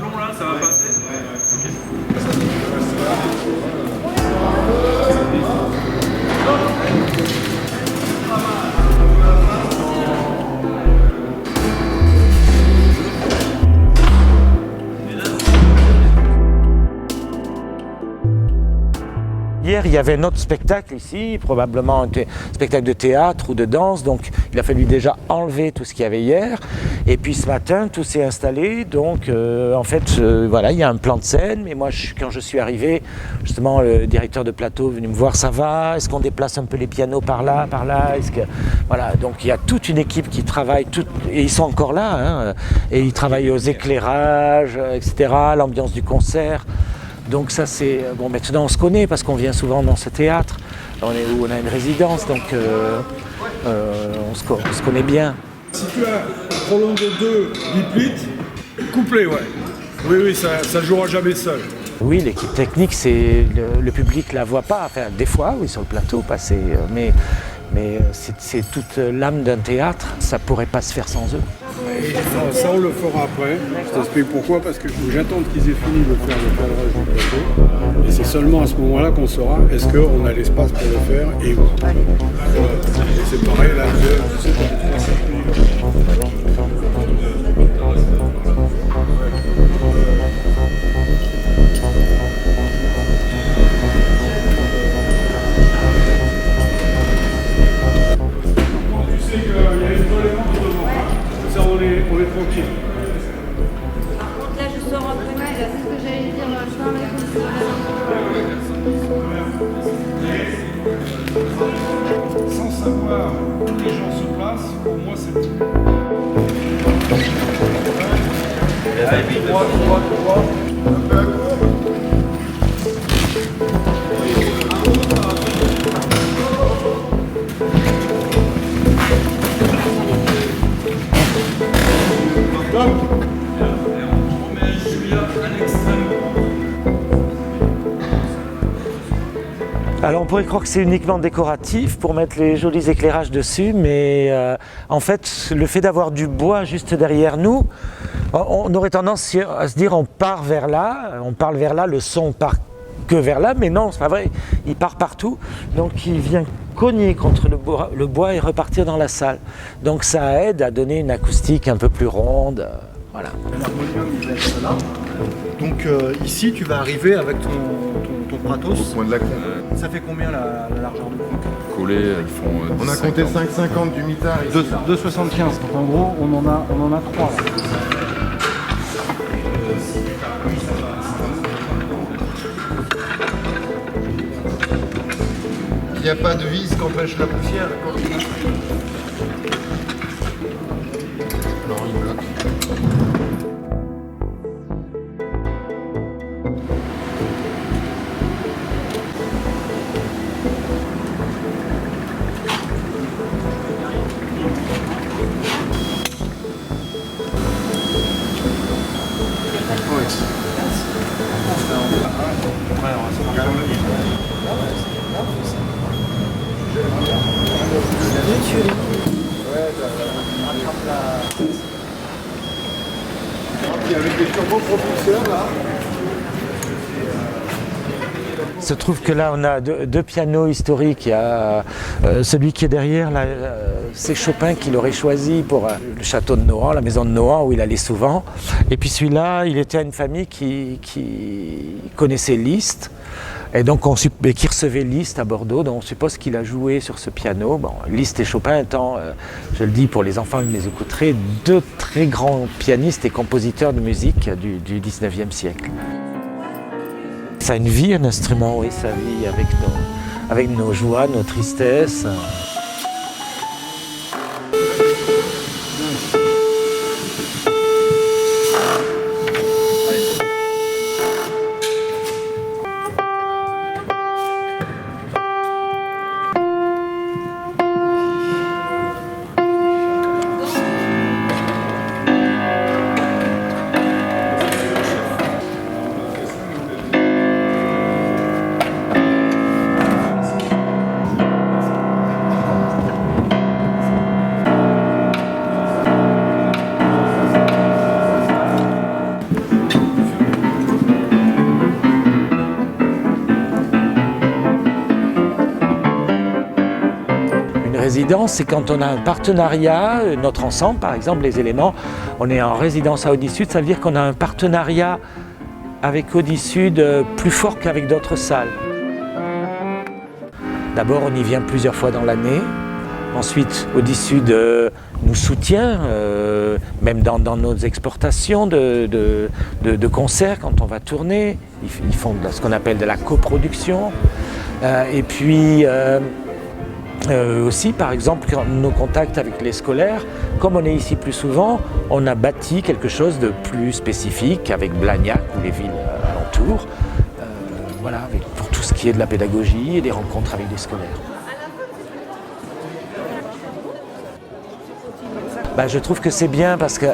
plomb là, ça va passer? Hier, il y avait un autre spectacle ici, probablement un spectacle de théâtre ou de danse, donc il a fallu déjà enlever tout ce qu'il y avait hier. Et puis ce matin, tout s'est installé, donc en fait, voilà, il y a un plan de scène, mais moi, quand je suis arrivé, justement, le directeur de plateau est venu me voir, ça va? Est-ce qu'on déplace un peu les pianos par là? Est-ce que... Voilà, donc il y a toute une équipe qui travaille, et ils sont encore là, hein, et ils travaillent aux éclairages, etc., l'ambiance du concert. Donc ça c'est... Bon, maintenant on se connaît parce qu'on vient souvent dans ce théâtre, on a une résidence, donc on se connaît bien. Si tu as prolong de 2 biplites, couplé, ouais. Oui, ça jouera jamais seul. Oui, l'équipe technique, c'est le public la voit pas, enfin des fois, oui, sur le plateau, passer, mais c'est toute l'âme d'un théâtre, ça pourrait pas se faire sans eux. Et ça, on le fera après. Je t'explique pourquoi, parce que j'attends qu'ils aient fini de faire le cadrage du plateau. Et c'est seulement à ce moment-là qu'on saura est-ce qu'on a l'espace pour le faire et où. Et c'est pareil là, on est tranquille. Par contre, là, je sors un peu mal, c'est ce que j'allais dire. Je sors la Sans savoir où les gens se placent, pour moi, c'est bon. Un peu à court. Alors on pourrait croire que c'est uniquement décoratif pour mettre les jolis éclairages dessus, mais en fait le fait d'avoir du bois juste derrière nous, on aurait tendance à se dire on parle vers là, le son part que vers là, mais non, c'est pas vrai, il part partout, donc il vient cogner contre le bois et repartir dans la salle. Donc ça aide à donner une acoustique un peu plus ronde, voilà. L'harmonium il va être là, donc ici tu vas arriver avec ton Pratos. Au point de la con. Ça fait combien la largeur du conque? Collés, ils font. On a compté 5,50 du mitard ici. 2,75. Donc en gros, on en a 3 là. Il n'y a pas de vis qui empêche la poussière. Non, il bloque. Avec des turbopropulseurs là. Il se trouve que là on a deux pianos historiques. Il y a celui qui est derrière, là, c'est Chopin qui l'aurait choisi pour le château de Nohant, la maison de Nohant où il allait souvent. Et puis celui-là, il était à une famille qui connaissait Liszt. Et donc qui recevait Liszt à Bordeaux, donc on suppose qu'il a joué sur ce piano. Bon, Liszt et Chopin étant, je le dis pour les enfants qui les écouteraient, deux très grands pianistes et compositeurs de musique du 19e siècle. Ça a une vie, un instrument, oui, ça vit avec nos joies, nos tristesses. résidence, c'est quand on a un partenariat, notre ensemble par exemple, les éléments, on est en résidence à Audisud, ça veut dire qu'on a un partenariat avec Audisud plus fort qu'avec d'autres salles. D'abord, on y vient plusieurs fois dans l'année. Ensuite, Audisud nous soutient, même dans nos exportations de concerts quand on va tourner. Ils font ce qu'on appelle de la coproduction. Et puis aussi, par exemple, nos contacts avec les scolaires, comme on est ici plus souvent, on a bâti quelque chose de plus spécifique avec Blagnac ou les villes alentours. Voilà, pour tout ce qui est de la pédagogie et des rencontres avec les scolaires. Je trouve que c'est bien parce que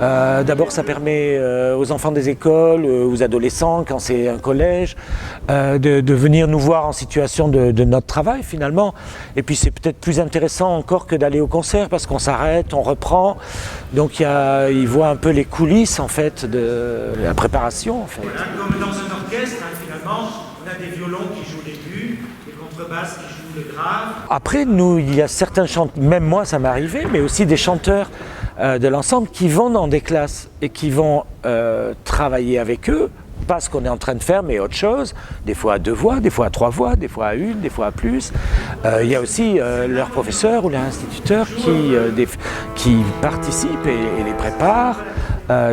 d'abord ça permet aux enfants des écoles, aux adolescents quand c'est un collège, de venir nous voir en situation de notre travail finalement. Et puis c'est peut-être plus intéressant encore que d'aller au concert parce qu'on s'arrête, on reprend. Donc ils voient un peu les coulisses en fait de la préparation en fait. Voilà, comme dans un orchestre finalement, on a des violons qui jouent l'aigu, des contrebasses qui jouent le grave. Après, nous, il y a certains chanteurs, même moi ça m'est arrivé, mais aussi des chanteurs de l'ensemble qui vont dans des classes et qui vont travailler avec eux, pas ce qu'on est en train de faire, mais autre chose, des fois à 2 voix, des fois à 3 voix, des fois à 1, des fois à plus. Il y a aussi leur professeur ou leur instituteur qui participent et les préparent.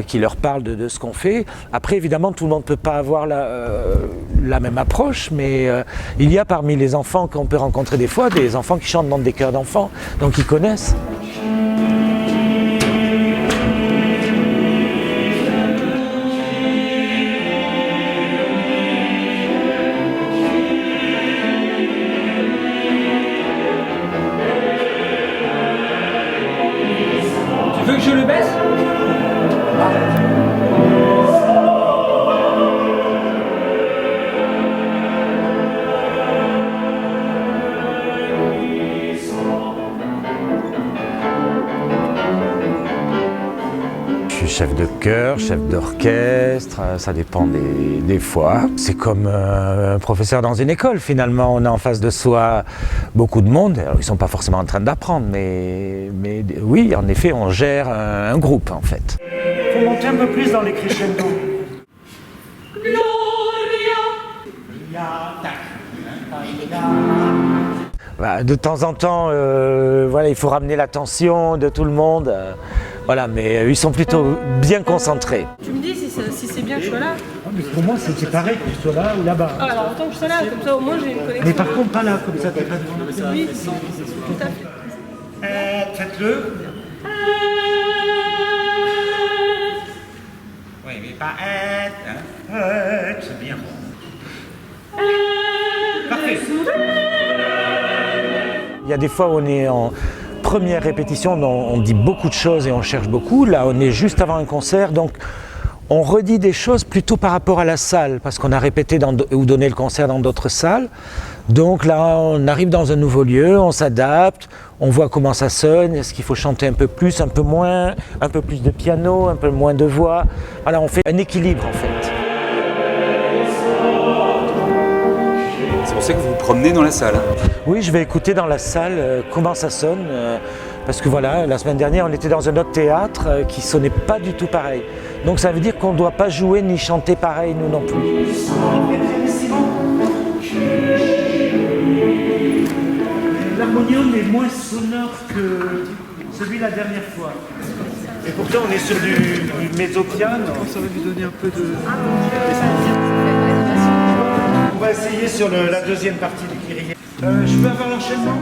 Qui leur parle de ce qu'on fait. Après, évidemment, tout le monde ne peut pas avoir la même approche, mais il y a parmi les enfants qu'on peut rencontrer des fois, des enfants qui chantent dans des chœurs d'enfants, donc ils connaissent. Tu veux que je le baisse ? Je suis chef de chœur, chef d'orchestre, ça dépend des fois. C'est comme un professeur dans une école finalement, on a en face de soi beaucoup de monde. Alors, ils ne sont pas forcément en train d'apprendre, mais oui, en effet, on gère un groupe en fait. Il faut monter un peu plus dans les crescendo. De temps en temps, voilà, il faut ramener l'attention de tout le monde. Voilà, mais ils sont plutôt bien concentrés. Tu me dis si c'est bien que je sois là. Mais pour moi, c'est pareil que je sois là ou là-bas. Ah, alors autant que je sois là, comme ça au moins j'ai une connexion. Mais par contre, pas là, comme ça, t'es pas devant la Oui, tout à fait. Faites-le. Oui, mais pas c'est bien. Parfait. Il y a des fois où on est en première répétition, on dit beaucoup de choses et on cherche beaucoup. Là, on est juste avant un concert, donc on redit des choses plutôt par rapport à la salle, parce qu'on a répété ou donné le concert dans d'autres salles. Donc là, on arrive dans un nouveau lieu, on s'adapte, on voit comment ça sonne, est-ce qu'il faut chanter un peu plus, un peu moins, un peu plus de piano, un peu moins de voix. Voilà, on fait un équilibre en fait. C'est pour ça que vous vous promenez dans la salle. Oui, je vais écouter dans la salle comment ça sonne, parce que voilà, la semaine dernière, on était dans un autre théâtre qui sonnait pas du tout pareil. Donc ça veut dire qu'on ne doit pas jouer ni chanter pareil, nous non plus. L'harmonium est moins sonore que celui la dernière fois. Et pourtant, on est sur du mezzo-piano. Ça va lui donner un peu de... On va essayer sur la deuxième partie du Kyrie. Je peux avoir l'enchaînement ?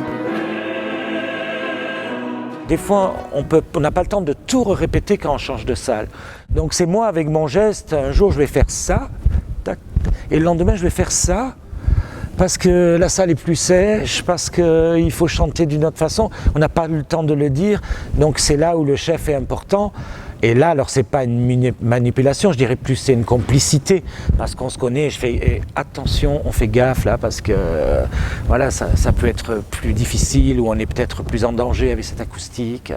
Des fois, on n'a pas le temps de tout répéter quand on change de salle. Donc c'est moi avec mon geste, un jour je vais faire ça, tac, et le lendemain je vais faire ça, parce que la salle est plus sèche, parce qu'il faut chanter d'une autre façon. On n'a pas eu le temps de le dire, donc c'est là où le chef est important. Et là, alors c'est pas une manipulation, je dirais plus c'est une complicité, parce qu'on se connaît, je fais attention, on fait gaffe là, parce que voilà, ça peut être plus difficile, ou on est peut-être plus en danger avec cette acoustique.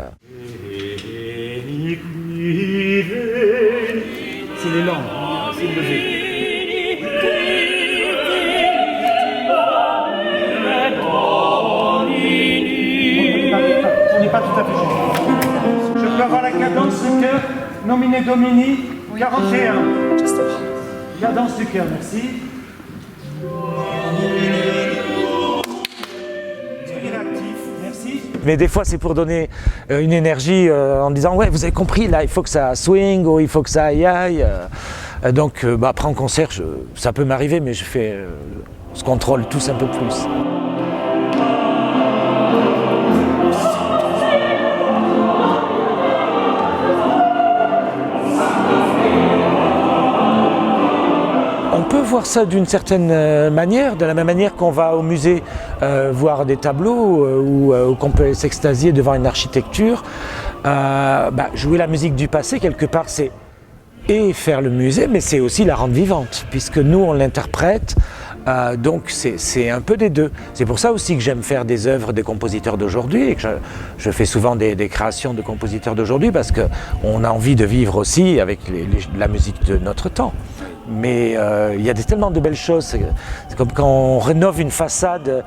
C'est les langues, c'est levé. pas tout à fait juste. Je peux avoir la cadence du cœur, nominé Domini, 41. Cadence du cœur, merci. Réactif, merci. Mais des fois, c'est pour donner une énergie en disant « Ouais, vous avez compris, là, il faut que ça swing ou il faut que ça aille. Donc, après en concert, ça peut m'arriver, mais on se contrôle tous un peu plus. On peut voir ça d'une certaine manière, de la même manière qu'on va au musée voir des tableaux ou qu'on peut s'extasier devant une architecture. Jouer la musique du passé, quelque part, c'est et faire le musée, mais c'est aussi la rendre vivante, puisque nous, on l'interprète, donc c'est un peu des deux. C'est pour ça aussi que j'aime faire des œuvres des compositeurs d'aujourd'hui, et que je fais souvent des créations de compositeurs d'aujourd'hui, parce qu'on a envie de vivre aussi avec la musique de notre temps. Mais il y a tellement de belles choses. C'est comme quand on rénove une façade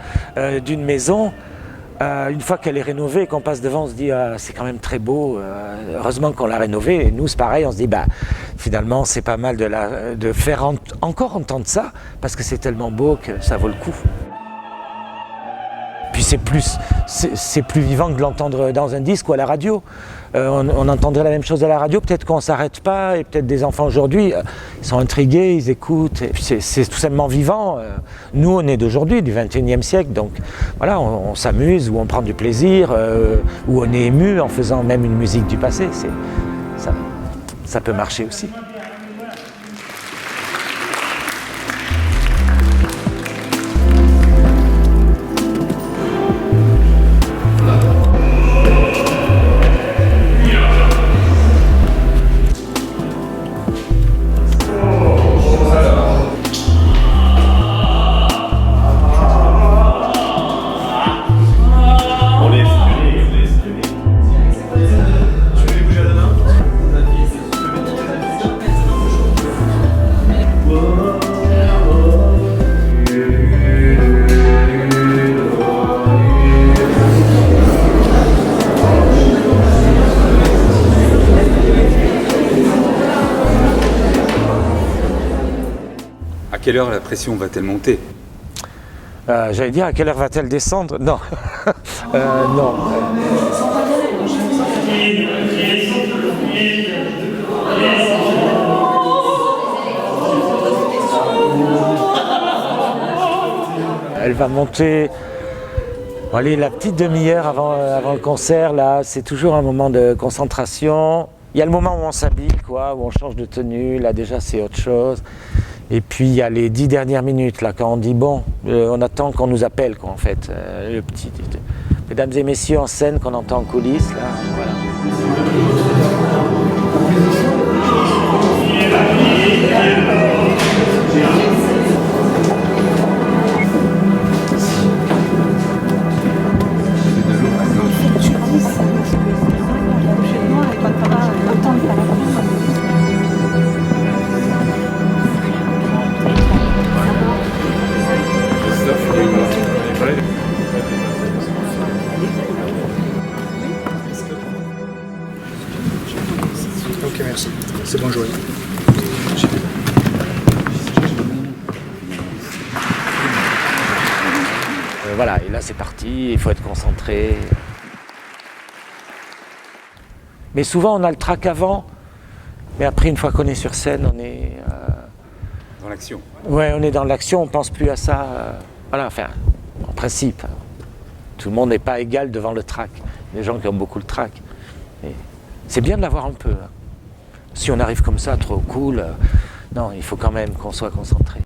d'une maison. Une fois qu'elle est rénovée et qu'on passe devant, on se dit c'est quand même très beau, heureusement qu'on l'a rénovée. Et nous, c'est pareil, on se dit finalement, c'est pas mal de faire encore entendre ça, parce que c'est tellement beau que ça vaut le coup. Puis c'est plus vivant que de l'entendre dans un disque ou à la radio. On entendrait la même chose à la radio, peut-être qu'on ne s'arrête pas, et peut-être des enfants aujourd'hui, ils sont intrigués, ils écoutent, et c'est tout simplement vivant. Nous, on est d'aujourd'hui, du 21e siècle, donc voilà, on s'amuse, ou on prend du plaisir, ou on est ému en faisant même une musique du passé. Ça peut marcher aussi. À quelle heure la pression va-t-elle monter? J'allais dire, à quelle heure va-t-elle descendre? Non. Non. Elle va monter, allez, la petite demi-heure avant le concert, là, c'est toujours un moment de concentration. Il y a le moment où on s'habille, quoi, où on change de tenue, là déjà c'est autre chose. Et puis il y a les 10 dernières minutes, là, quand on dit bon, on attend qu'on nous appelle, quoi, en fait. Le petit, mesdames et messieurs en scène qu'on entend en coulisses, là, voilà. Ok, merci. C'est bon, Joël. Voilà, et là c'est parti, il faut être concentré. Mais souvent on a le trac avant, mais après une fois qu'on est sur scène, on est... Dans l'action. Ouais, on est dans l'action, on ne pense plus à ça. Voilà, enfin, en principe, tout le monde n'est pas égal devant le trac. Les gens qui ont beaucoup le trac. Mais c'est bien de l'avoir un peu. Si on arrive comme ça, trop cool, non, il faut quand même qu'on soit concentré.